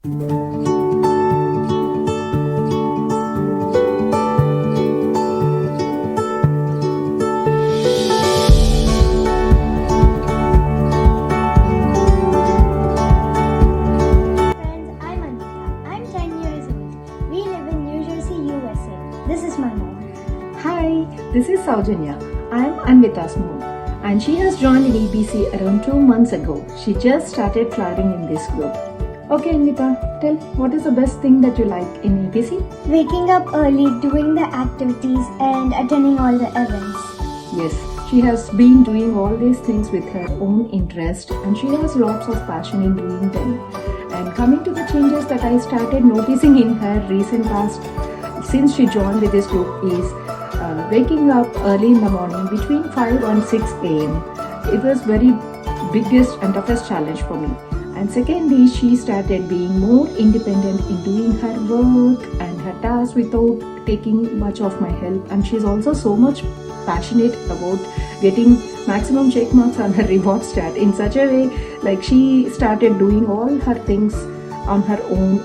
This is my mom. Hi, this is Sowjanya. I'm Anwitha's mom and she has joined in EBC around 2 months ago. She just started flying in this group. Okay Anwitha, tell what is the best thing that you like in EBC? Waking up early, doing the activities and attending all the events. Yes, she has been doing all these things with her own interest and she has lots of passion in doing them. And coming to the changes that I started noticing in her recent past since she joined with this group is waking up early in the morning between 5 and 6 a.m. It was very biggest and toughest challenge for me. And secondly, she started being more independent in doing her work and her tasks without taking much of my help. And she's also so much passionate about getting maximum check marks on her reward stat in such a way, like she started doing all her things on her own,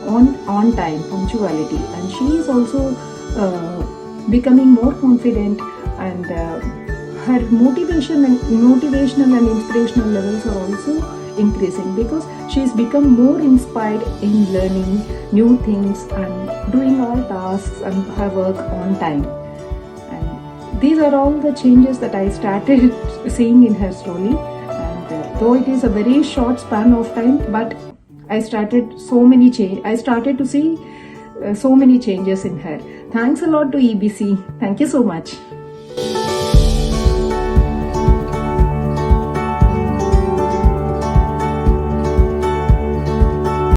on time, punctuality, and she is also becoming more confident, and her motivational and inspirational levels are also increasing because she's become more inspired in learning new things and doing all tasks and her work on time. And these are all the changes that I started seeing in her slowly, and though it is a very short span of time, but I started to see so many changes in her. Thanks a lot to EBC. Thank you so much.